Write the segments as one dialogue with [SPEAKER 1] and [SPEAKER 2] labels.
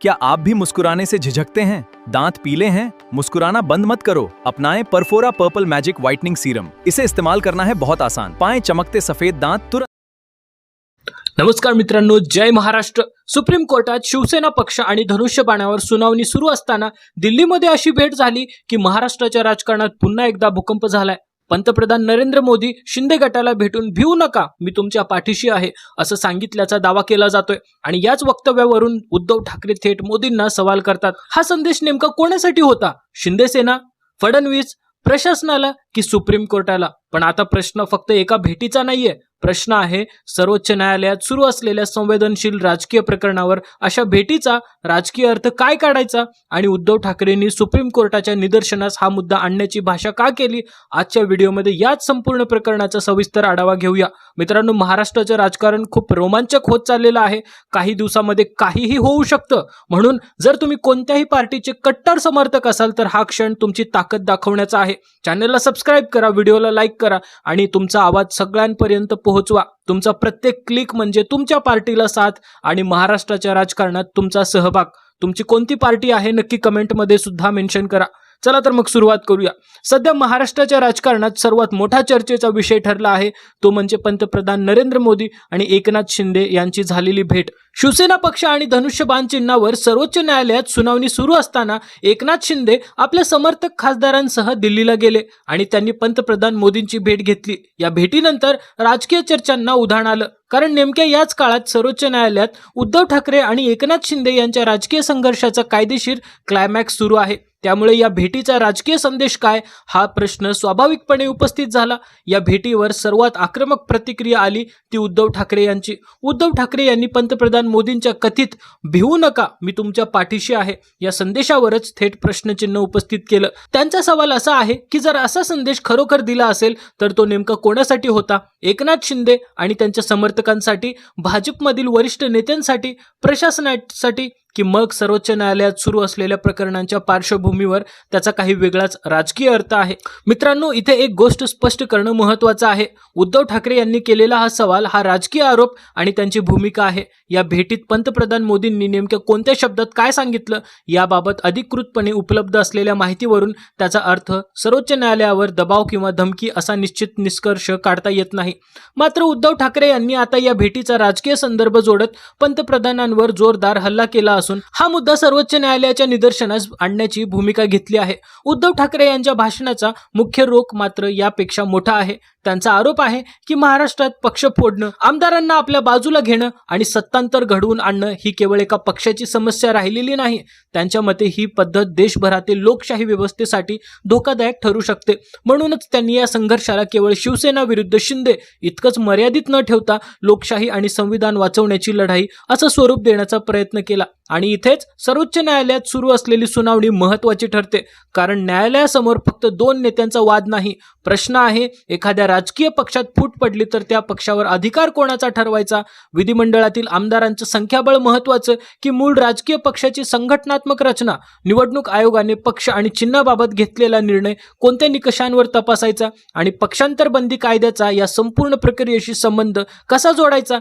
[SPEAKER 1] क्या आप भी मुस्कुराने से झिझकते हैं? दांत पीले हैं? मुस्कुराना बंद मत करो। अपनाएं परफोरा पर्पल मैजिक व्हाइटनिंग सीरम। इसे इस्तेमाल करना है बहुत आसान। पाएं चमकते सफेद दांत तुरंत।
[SPEAKER 2] नमस्कार मित्रांनो, जय महाराष्ट्र। सुप्रीम कोर्टात शिवसेना पक्ष आणि धनुष्यबाणावर सुनावणी सुरू असताना दिल्लीमध्ये अशी भेट झाली की महाराष्ट्राच्या राजकारणात पुन्हा एकदा भूकंप झालाय। पंतप्रधान नरेंद्र मोदी शिंदे गटाला भेटून भिवू नका, मी तुमच्या पाठीशी आहे असं सांगितल्याचा दावा केला जातोय आणि याच वक्तव्यावरून उद्धव ठाकरे थेट मोदींना सवाल करतात। हा संदेश नेमका कोणासाठी होता? शिंदे सेना, फडणवीस, प्रशासनाला की सुप्रीम कोर्टाला? पण आता प्रश्न फक्त एका भेटीचा नाहीये, प्रश्न आहे सर्वोच्च न्यायालयात सुरू असलेल्या संवेदनशील राजकीय प्रकरणावर अशा भेटीचा राजकीय अर्थ काय काढायचा आणि उद्धव ठाकरेंनी सुप्रीम कोर्टाच्या निदर्शनास हा मुद्दा आणण्याची भाषा का केली? आजच्या व्हिडिओमध्ये याच संपूर्ण प्रकरणाचा सविस्तर आढावा घेऊया। मित्रांनो, महाराष्ट्राचं राजकारण खूप रोमांचक होत चाललेलं आहे। काही दिवसामध्ये काहीही होऊ शकतं, म्हणून जर तुम्ही कोणत्याही पार्टीचे कट्टर समर्थक असाल तर हा क्षण तुमची ताकद दाखवण्याचा आहे। चॅनलला सबस्क्राइब करा, व्हिडिओला लाईक करा आणि तुमचा आवाज सगळ्यांपर्यंत पोहोचवा। तुमचा प्रत्येक क्लिक म्हणजे तुमच्या पार्टीला साथ आणि महाराष्ट्राच्या राजकारणात तुमचा सहभाग। तुमची कोणती पार्टी आहे नक्की कमेंटमध्ये सुद्धा मेन्शन करा। चला तर मग सुरुवात करूया। सध्या महाराष्ट्राच्या राजकारणात सर्वात मोठा चर्चेचा विषय ठरला आहे तो म्हणजे पंतप्रधान नरेंद्र मोदी आणि एकनाथ शिंदे यांची झालेली भेट। शिवसेना पक्ष आणि धनुष्यबाण चिन्हावर सर्वोच्च न्यायालयात सुनावणी सुरू असताना एकनाथ शिंदे आपल्या समर्थक खासदारांसह दिल्लीला गेले आणि त्यांनी पंतप्रधान मोदींची भेट घेतली। या भेटीनंतर राजकीय चर्चांना उधाण आलं, कारण नेमक्या याच काळात सर्वोच्च न्यायालयात उद्धव ठाकरे आणि एकनाथ शिंदे यांच्या राजकीय संघर्षाचा कायदेशीर क्लायमॅक्स सुरू आहे। त्यामुळे या भेटीचा राजकीय संदेश काय हा प्रश्न स्वाभाविकपणे उपस्थित झाला। या भेटीवर सर्वात आक्रमक प्रतिक्रिया आली ती उद्धव ठाकरे यांची। उद्धव ठाकरे यांनी पंतप्रधान मोदींच्या कथित भिवू नका, मी तुमच्या पाठीशी आहे या संदेशावरच थेट प्रश्नचिन्ह उपस्थित केलं। त्यांचा सवाल असा आहे की जर असा संदेश खरोखर दिला असेल तर तो नेमका कोणासाठी होता? एकनाथ शिंदे आणि त्यांच्या समर्थकांसाठी, भाजपमधील वरिष्ठ नेत्यांसाठी, प्रशासनासाठी की मग सर्वोच्च न्यायालयात सुरू असलेल्या प्रकरणांच्या पार्श्वभूमीवर त्याचा काही वेगळाच राजकीय अर्थ आहे? मित्रांनो, इथे एक गोष्ट स्पष्ट करणं महत्त्वाचं आहे। उद्धव ठाकरे यांनी केलेला हा सवाल हा राजकीय आरोप आणि त्यांची भूमिका आहे। या भेटीत पंतप्रधान मोदींनी नेमक्या कोणत्या शब्दात काय सांगितलं याबाबत अधिकृतपणे उपलब्ध असलेल्या माहितीवरून त्याचा अर्थ सर्वोच्च न्यायालयावर दबाव किंवा धमकी असा निश्चित निष्कर्ष काढता येत नाही। मात्र उद्धव ठाकरे यांनी आता या भेटीचा राजकीय संदर्भ जोडत पंतप्रधानांवर जोरदार हल्ला केला असून हा मुद्दा सर्वोच्च न्यायालयाच्या निदर्शनास आणण्याची भूमिका घेतली आहे। उद्धव ठाकरे यांच्या भाषणाचा मुख्य रोख मात्र यापेक्षा मोठा आहे। त्यांचा आरोप आहे की महाराष्ट्रात पक्ष फोडणं, आमदारांना आपल्या बाजूला घेणं आणि सत्तांतर घडवून आणणं ही केवळ एका पक्षाची समस्या राहिलेली नाही। त्यांच्या मते ही पद्धत देशभरातील लोकशाही व्यवस्थेसाठी धोकादायक ठरू शकते। म्हणूनच त्यांनी या संघर्षाला केवळ शिवसेना विरुद्ध शिंदे इतकंच मर्यादित न ठेवता लोकशाही आणि संविधान वाचवण्याची लढाई असं स्वरूप देण्याचा प्रयत्न केला। आणि इथेच सर्वोच्च न्यायालयात सुरू असलेली सुनावणी महत्त्वाची ठरते, कारण न्यायालयासमोर फक्त दोन नेत्यांचा वाद नाही। प्रश्न आहे, एखाद्या राजकीय पक्षात फूट पडली तर त्या पक्षावर अधिकार कोणाचा ठरवायचा? विधिमंडळातील आमदारांचं संख्याबळ महत्त्वाचं की मूळ राजकीय पक्षाची संघटनात्मक रचना? निवडणूक आयोगाने पक्ष आणि चिन्हाबाबत घेतलेला निर्णय कोणत्या निकषांवर तपासायचा आणि पक्षांतर बंदी कायद्याचा या संपूर्ण प्रक्रियेशी संबंध कसा जोडायचा?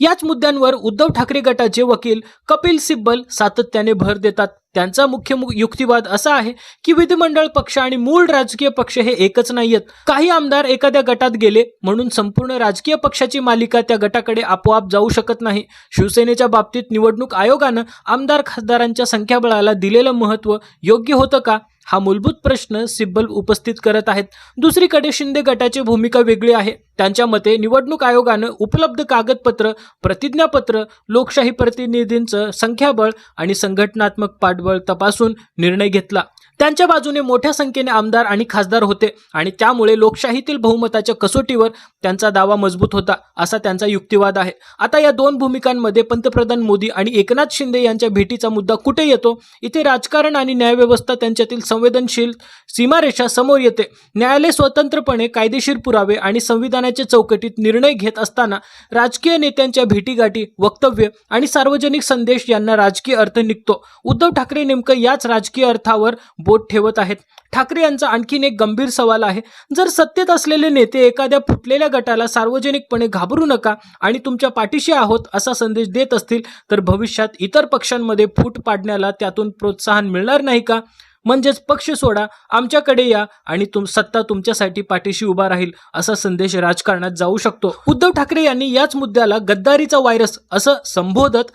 [SPEAKER 2] याच मुद्द्यांवर उद्धव ठाकरे गटाचे वकील कपिल सिब्बल सातत्याने भर देतात। त्यांचा मुख्य युक्तिवाद असा आहे की विधिमंडळ पक्ष आणि मूळ राजकीय पक्ष हे एकच नाहीयेत। काही आमदार एखाद्या गटात गेले म्हणून संपूर्ण राजकीय पक्षाची मालिका त्या गटाकडे आपोआप जाऊ शकत नाही। शिवसेनेच्या बाबतीत निवडणूक आयोगानं आमदार खासदारांच्या संख्याबळाला दिलेलं महत्त्व योग्य होतं का हा मूलभूत प्रश्न सिब्बल उपस्थित करत आहेत। दुसरीकडे शिंदे गटाची भूमिका वेगळी आहे। त्यांच्या मते निवडणूक आयोगानं उपलब्ध कागदपत्र, प्रतिज्ञापत्र, लोकशाही प्रतिनिधींचं संख्याबळ आणि संघटनात्मक पाठबळ तपासून निर्णय घेतला। त्यांच्या बाजूने मोठ्या संख्येने आमदार आणि खासदार होते आणि त्यामुळे लोकशाहीतील बहुमताच्या कसोटीवर त्यांचा दावा मजबूत होता असा त्यांचा युक्तिवाद आहे। आता या दोन भूमिकांमध्ये पंतप्रधान मोदी आणि एकनाथ शिंदे यांच्या भेटीचा मुद्दा कुठे येतो? इथे राजकारण आणि न्यायव्यवस्था त्यांच्यातील संवेदनशील सीमारेषा समोर येते। न्यायालय स्वतंत्रपणे कायदेशीर पुरावे आणि संविधानाच्या चौकटीत निर्णय घेत असताना राजकीय नेत्यांच्या भेटीगाठी, वक्तव्य आणि सार्वजनिक संदेश यांना राजकीय अर्थ निघतो। उद्धव ठाकरे नेमकं याच राजकीय अर्थावर बोट ठेवत आहेत. ठाकरे यांचा आणखीन एक गंभीर सवाल आहे. जर सत्तेत असलेले नेते एखाद्या फुटलेल्या गटाला सार्वजनिकपणे घाबरू नका आणि तुमच्या पाठीशी आहोत असा संदेश देत असतील तर भविष्यात इतर पक्षांमध्ये फूट पाडण्याला त्यातून प्रोत्साहन मिळणार नाही का? म्हणजेच पक्ष सोडा, आमच्याकडे या आणि सत्ता तुमच्यासाठी पाठीशी उभा राहील असा संदेश राजकारणात जाऊ शकतो. उद्धव ठाकरे यांनी याच मुद्द्याला गद्दारीचा व्हायरस असं संबोधत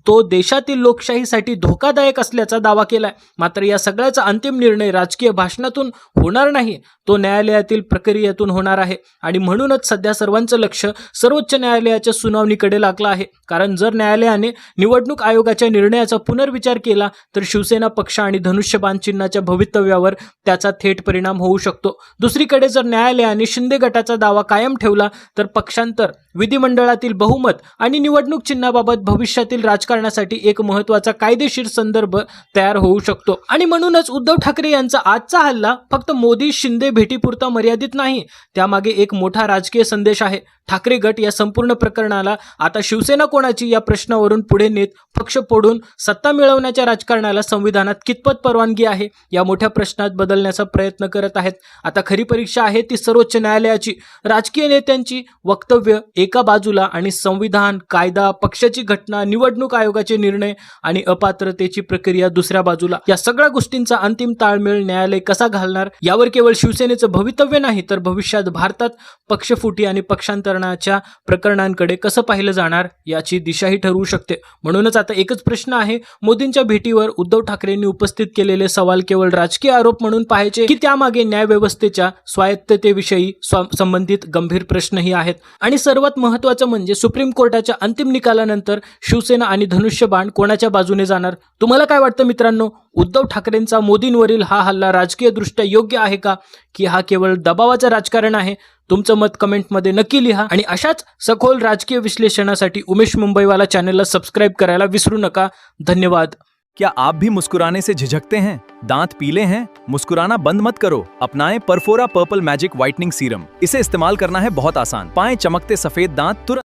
[SPEAKER 2] तो देशातील लोकशाहीसाठी धोकादायक असल्याचा दावा केलाय. मात्र या सगळ्याचा अंतिम निर्णय राजकीय भाषणातून होणार नाही, तो न्यायालयातील प्रक्रियेतून होणार आहे. आणि म्हणूनच सध्या सर्वांचं लक्ष सर्वोच्च न्यायालयाच्या सुनावणीकडे लागलं आहे. कारण जर न्यायालयाने निवडणूक आयोगाच्या निर्णयाचा पुनर्विचार केला तर शिवसेना पक्ष आणि धनुष्यबाण चिन्हाच्या भवितव्यावर त्याचा थेट परिणाम होऊ शकतो. दुसरीकडे जर न्यायालयाने शिंदे गटाचा दावा कायम ठेवला तर पक्षांतर, विधिमंडळातील बहुमत आणि निवडणूक चिन्हाबाबत भविष्यातील राजकारणासाठी एक महत्त्वाचा कायदेशीर संदर्भ तयार होऊ शकतो. आणि म्हणूनच उद्धव ठाकरे यांचा आजचा हल्ला फक्त मोदी शिंदे भेटीपुरता मर्यादित नाही, त्यामागे एक मोठा राजकीय संदेश आहे. ठाकरे गट या संपूर्ण प्रकरणाला आता शिवसेना कोणाची या प्रश्नावरून पुढे नेत पक्ष फोडून सत्ता मिळवण्याच्या राजकारणाला संविधानात कितपत परवानगी आहे या मोठ्या प्रश्नात बदलण्याचा प्रयत्न करत आहेत. आता खरी परीक्षा आहे ती सर्वोच्च न्यायालयाची. राजकीय नेत्यांची वक्तव्य एका बाजूला आणि संविधान, कायदा, पक्षाची घटना, निवडणूक आयोगाचे निर्णय आणि अपात्रतेची प्रक्रिया दुसऱ्या बाजूला. या सगळ्या गोष्टींचा अंतिम ताळमेळ न्यायालय कसा घालणार यावर केवळ शिवसेनेचं भवितव्य नाही तर भविष्यात भारतात पक्षफुटी आणि पक्षांतरणाच्या प्रकरणांकडे कसं पाहिलं जाणार याची दिशाही ठरवू शकते. म्हणूनच आता एकच प्रश्न आहे, मोदींच्या भेटीवर उद्धव ठाकरेंनी उपस्थित केलेले सवाल केवळ राजकीय आरोप म्हणून पाहायचे की त्यामागे न्यायव्यवस्थेच्या स्वायत्ततेविषयी संबंधित गंभीर प्रश्नही आहेत. आणि सर्वात महत्त्वाचं म्हणजे सुप्रीम कोर्टाच्या अंतिम निकालानंतर शिवसेना आणि धनुष्यबाण कोणाच्या बाजूने जाणार? तुम्हाला काय वाटतं मित्रांनो? उद्धव ठाकरेंचा मोदींवरील हा हल्ला राजकीयदृष्ट्या योग्य आहे का, की हा केवळ दबावाचं राजकारण आहे? तुमचं मत कमेंटमध्ये नक्की लिहा आणि अशाच सखोल राजकीय विश्लेषणासाठी उमेश मुंबईवाला चॅनलला सबस्क्राइब करायला विसरू नका. धन्यवाद.
[SPEAKER 1] क्या आप भी मुस्कुराने से झिझकते हैं? दांत पीले हैं? मुस्कुराना बंद मत करो, अपनाएं परफोरा पर्पल मैजिक व्हाइटनिंग सीरम. इसे इस्तेमाल करना है बहुत आसान. पाएं चमकते सफेद दांत तुरंत.